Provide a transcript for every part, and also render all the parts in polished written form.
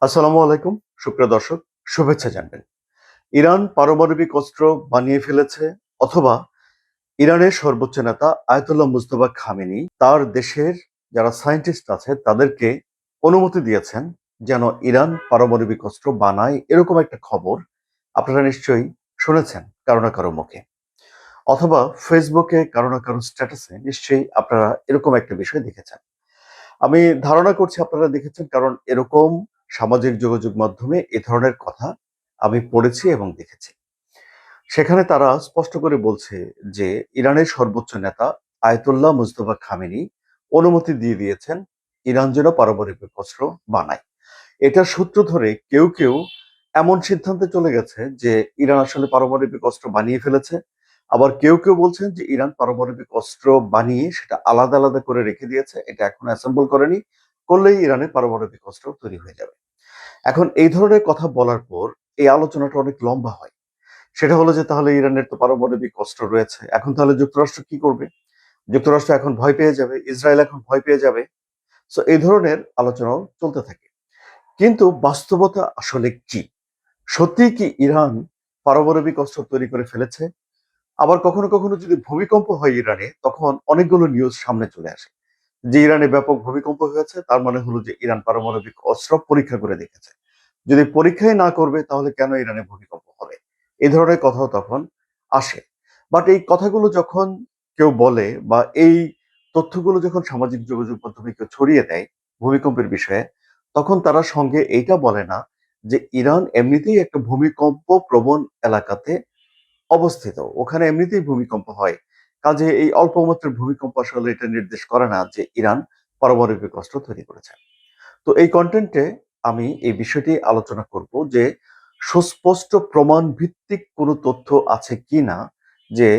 আসসালামু আলাইকুম সুপ্রিয় দর্শক, শুভেচ্ছা জানবেন। ইরান পারমাণবিক অস্ত্র বানিয়ে ফেলেছে, অথবা ইরানের সর্বোচ্চ নেতা আয়াতুল্লাহ মুজতবা খামেনি তার দেশের যারা সায়েন্টিস্ট আছে তাদেরকে অনুমতি দিয়েছেন যেন ইরান পারমাণবিক অস্ত্র বানায়, এরকম একটা খবর আপনারা নিশ্চয়ই শুনেছেন কারো না কারো মুখে, অথবা ফেসবুকে কারো না কারো স্ট্যাটাসে নিশ্চয়ই আপনারা এরকম একটা বিষয় দেখেছেন। আমি ধারণা করছি আপনারা দেখেছেন, কারণ এরকম সামাজিক যোগাযোগ মাধ্যমে এ ধরনের কথা আমি পড়েছি এবং দেখেছি। সেখানে তারা স্পষ্ট করে বলছে যে ইরানের সর্বোচ্চ নেতা আয়াতুল্লাহ মুজতবা খামেনি অনুমতি দিয়ে দিয়েছেন ইরান যেন পারমাণবিক অস্ত্র বানায়। এটার সূত্র ধরে কেউ কেউ এমন সিদ্ধান্তে চলে গেছে যে ইরান আসলে পারমাণবিক অস্ত্র বানিয়ে ফেলেছে। আবার কেউ কেউ বলছেন যে ইরান পারমাণবিক অস্ত্র বানিয়ে সেটা আলাদা আলাদা করে রেখে দিয়েছে, এটা এখন অ্যাসেম্বল করেনি, করলেই ইরানের পারমাণবিক অস্ত্র তৈরি হয়ে যাবে। এখন এই ধরনের কথা বলার পর এই আলোচনাটা অনেক লম্বা হয়। সেটা হলো যে তাহলে ইরানের তো পারমাণবিক অস্ত্র রয়েছে, এখন তাহলে যুক্তরাষ্ট্র কি করবে? যুক্তরাষ্ট্র এখন ভয় পেয়ে যাবে, ইসরায়েল এখন ভয় পেয়ে যাবে। সো এই ধরনের আলোচনাও চলতে থাকে। কিন্তু বাস্তবতা আসলে কি? সত্যিই কি ইরান পারমাণবিক অস্ত্র তৈরি করে ফেলেছে? আবার কখনো কখনো যদি ভূমিকম্প হয় ইরানে, তখন অনেকগুলো নিউজ সামনে চলে আসে যে ইরানে ব্যাপক ভূমিকম্প হয়েছে, তার মানে হলো যে ইরান পারমাণবিক অস্ত্র পরীক্ষা করে দেখেছে। যদি পরীক্ষাই না করবে তাহলে কেন ইরানে ভূমিকম্প হবে? এই ধরনের কথাও তখন আসে। বাট এই কথাগুলো যখন কেউ বলে বা এই তথ্যগুলো যখন সামাজিক যোগাযোগ মাধ্যমে কেউ ছড়িয়ে দেয় ভূমিকম্পের বিষয়ে, তখন তারা সঙ্গে এইটা বলে না যে ইরান এমনিতেই একটা ভূমিকম্প প্রবণ এলাকাতে অবস্থিত, ওখানে এমনিতেই ভূমিকম্প হয়। কাজে এই অল্প মাত্রার ভূমিকম্প আসলে এটা নির্দেশ করে না যে ইরান পারমাণবিক অস্ত্র তৈরি করেছে। তো এই কন্টেন্টে আমি এই বিষয়টি আলোচনা করব যে সুস্পষ্ট প্রমাণ ভিত্তিক কোনো তথ্য আছে কিনা যে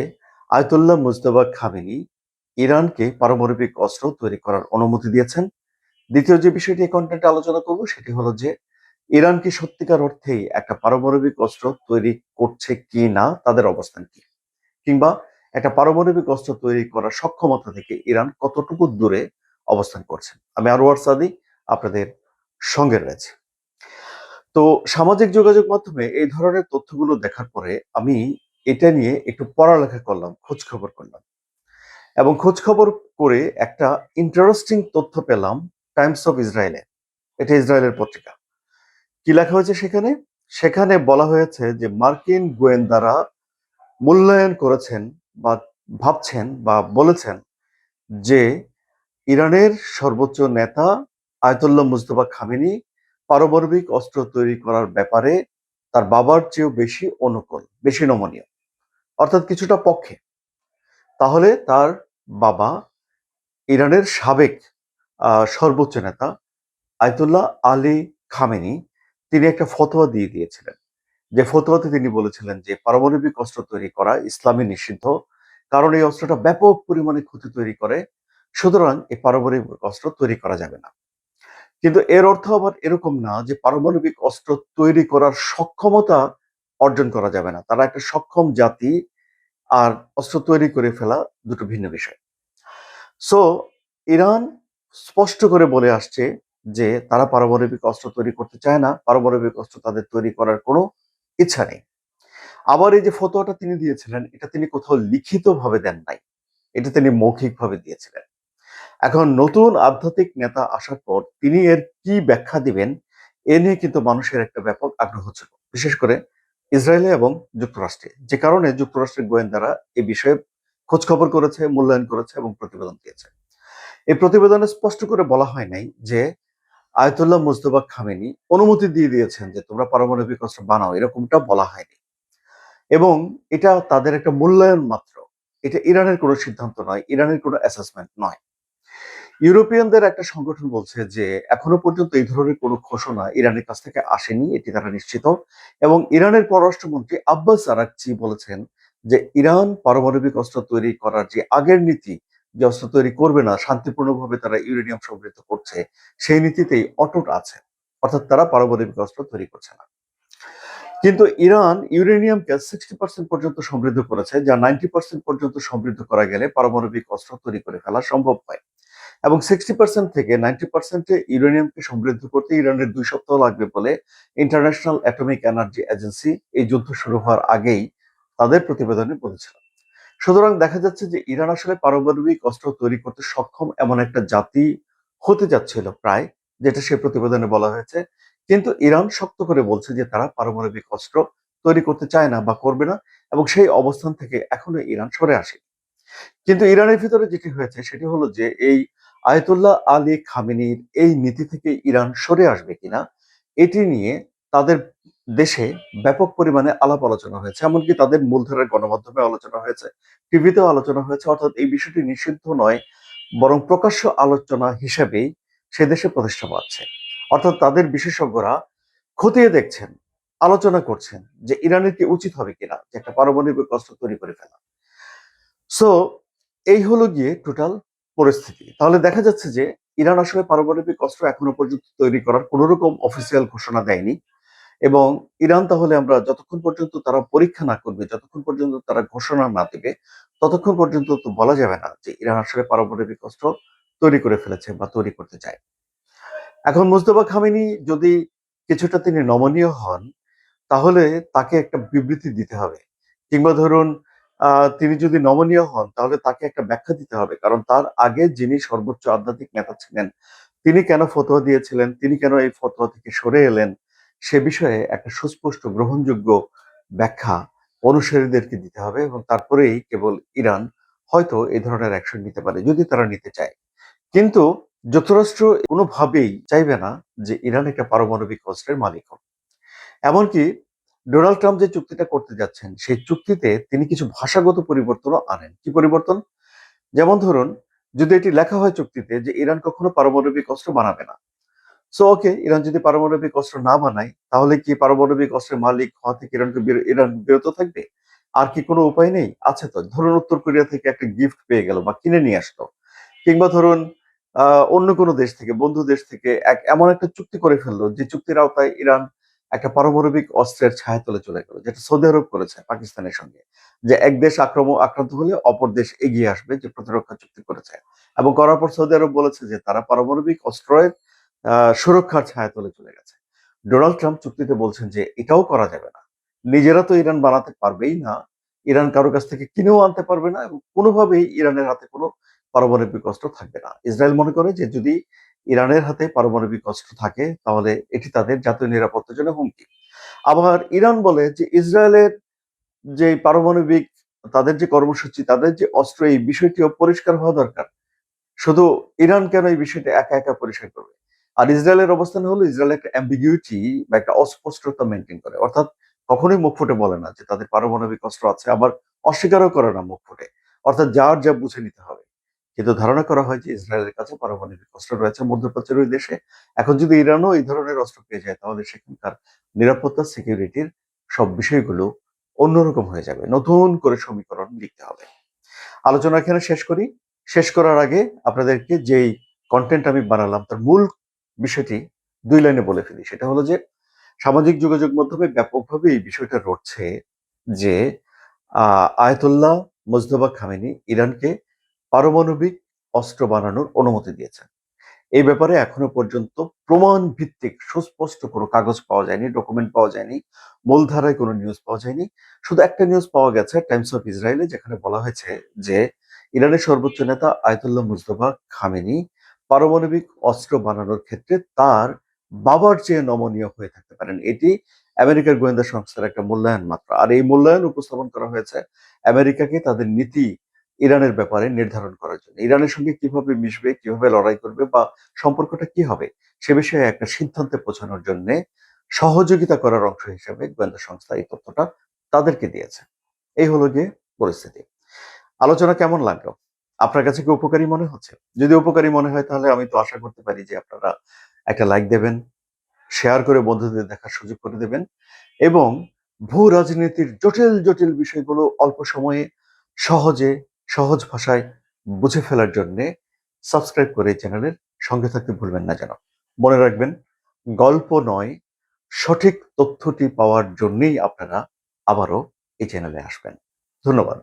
আয়তুল্লাহ মুজতবা খামেনি ইরানকে পারমাণবিক অস্ত্র তৈরি করার অনুমতি দিয়েছেন। দ্বিতীয় যে বিষয়টি এই কন্টেন্টে আলোচনা করব সেটি হলো যে ইরান কি সত্যিকার অর্থেই একটা পারমাণবিক অস্ত্র তৈরি করছে কি না, তাদের অবস্থান কি, কিংবা একটা পারমাণবিক অস্ত্র তৈরি করার সক্ষমতা থেকে ইরান কতটুকু দূরে অবস্থান করছে। আমি আরওয়ার সাদি আপনাদের সঙ্গে রয়েছে। তো সামাজিক যোগাযোগ মাধ্যমে এই ধরনের তথ্যগুলো দেখার পরে আমি এটা নিয়ে একটু পড়ালেখা করলাম, খোঁজ খবর করলাম, এবং খোঁজ খবর করে একটা ইন্টারেস্টিং তথ্য পেলাম টাইমস অফ ইসরায়েলে। এটা ইসরায়েলের পত্রিকা। কি লেখা হয়েছে সেখানে? সেখানে বলা হয়েছে যে মার্কিন গোয়েন্দারা মূল্যায়ন করেছেন বা ভাবছেন বা বলেছেন যে ইরানের সর্বোচ্চ নেতা আয়তুল্লাহ মুজতবা খামেনি পারমাণবিক অস্ত্র তৈরি করার ব্যাপারে তার বাবার চেয়েও বেশি অনুকূল, বেশি নমনীয়, অর্থাৎ কিছুটা পক্ষে। তাহলে তার বাবা ইরানের সাবেক সর্বোচ্চ নেতা আয়তুল্লাহ আলী খামেনি তিনি একটা ফতোয়া দিয়ে দিয়েছিলেন, যে ফতোয়াতে তিনি বলেছিলেন যে পারমাণবিক অস্ত্র তৈরি করা ইসলামে নিষিদ্ধ, কারণ এই অস্ত্রটা ব্যাপক পরিমাণে ক্ষতি তৈরি করে, সুতরাং এই পারমাণবিক অস্ত্র তৈরি করা যাবে না। কিন্তু এর অর্থ আবার এরকম না যে পারমাণবিক অস্ত্র তৈরি করার সক্ষমতা অর্জন করা যাবে না। তারা একটা সক্ষম জাতি, আর অস্ত্র তৈরি করে ফেলা দুটো ভিন্ন বিষয়। সো ইরান স্পষ্ট করে বলে আসছে যে তারা পারমাণবিক অস্ত্র তৈরি করতে চায় না, পারমাণবিক অস্ত্র তাদের তৈরি করার কোনো ইচ্ছা নেই। আবার এই যে ফতোয়াটা তিনি দিয়েছিলেন, এটা তিনি কোথাও লিখিতভাবে দেন নাই, এটা তিনি মৌখিকভাবে দিয়েছিলেন। এখন নতুন আধ্যাত্মিক নেতা আসার পর তিনি এর কি ব্যাখ্যা দিবেন, এ নিয়ে কিন্তু মানুষের একটা ব্যাপক আগ্রহ ছিল, বিশেষ করে ইসরায়েলে এবং যুক্তরাষ্ট্রে, যে কারণে যুক্তরাষ্ট্রের গোয়েন্দারা এই বিষয়ে খোঁজ খবর করেছে, মূল্যায়ন করেছে এবং প্রতিবেদন দিয়েছে। এই প্রতিবেদনে স্পষ্ট করে বলা হয় নাই যে আয়তুল্লাহ মুজতবা খামেনি অনুমতি দিয়ে দিয়েছেন যে তোমরা পারমাণবিক অস্ত্র বানাও, এরকমটা বলা হয়নি। এবং এটা তাদের একটা মূল্যায়ন মাত্র, এটা ইরানের কোনো সিদ্ধান্ত নয়, ইরানের কোনো অ্যাসেসমেন্ট নয়। ইউরোপিয়ানদের একটা সংগঠন বলছে যে এখনো পর্যন্ত এই ধরনের কোনো ঘোষণা ইরানের কাছ থেকে আসেনি, এটি তারা নিশ্চিত। এবং ইরানের পররাষ্ট্রমন্ত্রী আব্বাস আরাকচি বলেছেন যে ইরান পারমাণবিক অস্ত্র তৈরি করার যে আগের নীতি, যে অস্ত্র তৈরি করবে না, শান্তিপূর্ণভাবে তারা ইউরেনিয়াম সমৃদ্ধ করছে, সেই নীতিতেই অটুট আছে, অর্থাৎ তারা পারমাণবিক অস্ত্র তৈরি করছে না। কিন্তু ইরান ইউরেনিয়ামকে 60% পর্যন্ত সমৃদ্ধ করেছে, যা 90% পর্যন্ত সমৃদ্ধ করা গেলে পারমাণবিক অস্ত্র তৈরি করে ফেলা সম্ভব হয়। এবং 60% থেকে 90% ইউরেনিয়ামকে সমৃদ্ধ করতে ইরানের 2 সপ্তাহ লাগবে বলে ইন্টারন্যাশনাল অ্যাটমিক এনার্জি এজেন্সি এই যুদ্ধ শুরু হওয়ার আগেই তাদের প্রতিবেদনে বলেছিল। সুতরাং দেখা যাচ্ছে যে ইরান আসলে পারমাণবিক অস্ত্র তৈরি করতে সক্ষম এমন একটা জাতি হতে যাচ্ছিল প্রায়, যেটা সে প্রতিবেদনে বলা হয়েছে। কিন্তু ইরান শক্ত করে বলছে যে তারা পারমাণবিক অস্ত্র তৈরি করতে চায় না বা করবে না, এবং সেই অবস্থান থেকে এখনো ইরান সরে আসে। কিন্তু ইরানের ভিতরে যেটি হয়েছে সেটি হলো যে এই আয়াতুল্লাহ আলী খামেনির এই নীতি থেকে ইরান সরে আসবে কিনা এটি নিয়ে তাদের দেশে ব্যাপক পরিমাণে আলাপ আলোচনা হয়েছে, এমনকি তাদের মূলধারার গণমাধ্যমে আলোচনা হয়েছে, টিভিতেও আলোচনা হয়েছে। অর্থাৎ এই বিষয়টি নিষিদ্ধ নয়, বরং প্রকাশ্য আলোচনা হিসেবেই সে দেশে প্রতিষ্ঠা পাচ্ছে। অর্থাৎ তাদের বিশেষজ্ঞরা খতিয়ে দেখছেন, আলোচনা করছেন যে ইরানের কি উচিত হবে কিনা যে একটা পারমাণবিক অস্ত্র তৈরি করে ফেলা। সো এই হলো গিয়ে টোটাল পরিস্থিতি। তাহলে দেখা যাচ্ছে যে ইরান আসলে পারমাণবিক অস্ত্র এখনো পর্যন্ত তৈরি করার কোন রকম অফিসিয়াল ঘোষণা দেয়নি, এবং ইরান তাহলে আমরা যতক্ষণ পর্যন্ত তারা পরীক্ষা না করবে, যতক্ষণ পর্যন্ত তারা ঘোষণা না দেবে, ততক্ষণ পর্যন্ত তো বলা যাবে না যে ইরান আসলে পারমাণবিক অস্ত্র তৈরি করে ফেলেছে বা তৈরি করতে চায়। এখন মুজতবা খামেনি যদি কিছুটা তিনি নমনীয় হন, তাহলে তাকে একটা বিবৃতি দিতে হবে, কিংবা ধরুন তিনি যদি নমনীয় হন তাহলে তাকে একটা ব্যাখ্যা দিতে হবে, কারণ তার আগে যিনি সর্বোচ্চ আধ্যাত্মিক নেতা ছিলেন তিনি কেন ফতোয়া দিয়েছিলেন, তিনি কেন এই ফতোয়া থেকে সরে এলেন, সে বিষয়ে একটা সুস্পষ্ট গ্রহণযোগ্য ব্যাখ্যা অনুসারীদেরকে দিতে হবে, এবং তারপরেই কেবল ইরান হয়তো এই ধরনের অ্যাকশন নিতে পারে যদি তারা নিতে চায়। কিন্তু যুক্তরাষ্ট্র কোনোভাবেই চাইবে না যে ইরান একটা পারমাণবিক অস্ত্রের মালিক হোক। এমনকি ডোনাল্ড ট্রাম্প যে চুক্তিটা করতে যাচ্ছেন সেই চুক্তিতে তিনি কিছু ভাষাগত পরিবর্তনও আনেন। কি পরিবর্তন? যেমন ধরুন, যদি এটি লেখা হয় চুক্তিতে যে ইরান কখনো পারমাণবিক অস্ত্র বানাবে না, সো ওকে, ইরান যদি পারমাণবিক অস্ত্র না বানায় তাহলে কি পারমাণবিক অস্ত্রের মালিক হওয়া থেকে ইরান বিরত থাকবে? আর কি কোনো উপায় নেই? আছে তো। ধরুন উত্তর কোরিয়া থেকে একটা গিফট পেয়ে গেল বা কিনে নিয়ে আসলো, কিংবা ধরুন অন্য কোনো দেশ থেকে, বন্ধু দেশ থেকে এমন একটা চুক্তি করে ফেললো যে চুক্তির আওতায় ইরান একটা পারমাণবিক অস্ত্রের ছায়াতলে চলে গেল, যেটা সৌদি আরব করেছে পাকিস্তানের সঙ্গে, যে এক দেশ আক্রান্ত হলে অপর দেশ এগিয়ে আসবে, যে প্রতিরক্ষা চুক্তি করেছে। এবং করার পর সৌদি আরব বলেছে যে তারা পারমাণবিক অস্ত্রের সুরক্ষার ছায়াতলে চলে গেছে। ডোনাল্ড ট্রাম্প চুক্তিতে বলছেন যে এটাও করা যাবে না। নিজেরা তো ইরান বানাতে পারবেই না, ইরান কারো কাছ থেকে কিনেও আনতে পারবে না, এবং কোনোভাবেই ইরানের হাতে কোনো পারমাণবিক অস্ত্র থাকবে না। ইসরায়েল মনে করে যে যদি ইরানের হাতে পারমাণবিক অস্ত্র থাকে তাহলে এটি তাদের জাতীয় নিরাপত্তার জন্য হুমকি। আবার ইরান বলে যে ইসরায়েলের যে পারমাণবিক তাদের যে কর্মসূচি, তাদের যে অস্ত্র, এই বিষয়টিও পরিষ্কার হওয়া দরকার। শুধু ইরান কেন এই বিষয়টা একা একা পরিষ্কার করবে? আর ইসরায়েলের অবস্থান হলো ইসরায়েল একটা অ্যাম্বিগুইটি বা একটা অস্পষ্টতা মেনটেন করে, অর্থাৎ কখনোই মুখ ফুটে বলে না যে তাদের পারমাণবিক অস্ত্র আছে, আবার অস্বীকারও করে না মুখ ফুটে। অর্থাৎ যার যা বুঝে নিতে হবে। কিন্তু ধারণা করা হয় যে ইসরায়েলের কাছে পারমাণবিক অস্ত্র রয়েছে মধ্যপ্রাচ্যের ওই দেশে। এখন যদি ইরানও এই ধরনের অস্ত্র পেয়ে যায় তাহলে সেখানকার নিরাপত্তা, সিকিউরিটির সব বিষয়গুলো অন্যরকম হয়ে যাবে। নতুন করে সমীকরণ লিখতে হবে। আলোচনা এখানে শেষ করি। শেষ করার আগে আপনাদেরকে যেই কন্টেন্ট আমি বানালাম তার মূল বিষয়টি ২ লাইনে বলে ফেলি। সেটা হলো যে সামাজিক যোগাযোগ মাধ্যমে ব্যাপকভাবে এই বিষয়টা রটছে যে আয়াতুল্লাহ মুজতবা খামেনি ইরানকে পারমাণবিক অস্ত্র বানানোর অনুমতি দিয়েছেন। এই ব্যাপারে এখনো পর্যন্ত প্রমাণ ভিত্তিক সুস্পষ্ট কোনো কাগজ পাওয়া যায়নি, ডকুমেন্ট পাওয়া যায়নি, মূলধারায় কোনো নিউজ পাওয়া যায়নি। শুধু একটা নিউজ পাওয়া গেছে টাইমস অফ ইসরায়েলে, যেখানে বলা হয়েছে যে ইরানের সর্বোচ্চ নেতা আয়াতুল্লাহ মুজতবা খামেনি পারমাণবিক অস্ত্র বানানোর ক্ষেত্রে তার বাবার চেয়ে নমনীয় হয়ে থাকতে পারেন। এটি আমেরিকার গোয়েন্দা সংস্থার একটা মূল্যায়ন মাত্র। আর এই মূল্যায়ন উপস্থাপন করা হয়েছে আমেরিকাকে তাদের নীতি ইরানের ব্যাপারে নির্ধারণ করার জন্য। ইরানের সঙ্গে কিভাবে মিশবে, কিভাবে লড়াই করবে বা সম্পর্কটা কি হবে সে বিষয়ে একটা সিদ্ধান্তে পৌঁছানোর জন্য সহযোগিতা করার অংশ হিসেবে গোয়েন্দা সংস্থা এই তথ্যটা তাদেরকে দিয়েছে। এই হলো গিয়ে পরিস্থিতি। আলোচনা কেমন লাগলো? আপনার কাছে কি উপকারী মনে হচ্ছে? যদি উপকারী মনে হয় তাহলে আমি তো আশা করতে পারি যে আপনারা একটা লাইক দেবেন, শেয়ার করে বন্ধুদের দেখার সুযোগ করে দেবেন, এবং ভূ রাজনীতির জটিল জটিল বিষয়গুলো অল্প সময়ে সহজে, সহজ ভাষায় বুঝে ফেলার জন্যে সাবস্ক্রাইব করে এই চ্যানেলের সঙ্গে থাকতে ভুলবেন না যেন। মনে রাখবেন, গল্প নয়, সঠিক তথ্যটি পাওয়ার জন্যেই আপনারা আবারও এই চ্যানেলে আসবেন। ধন্যবাদ।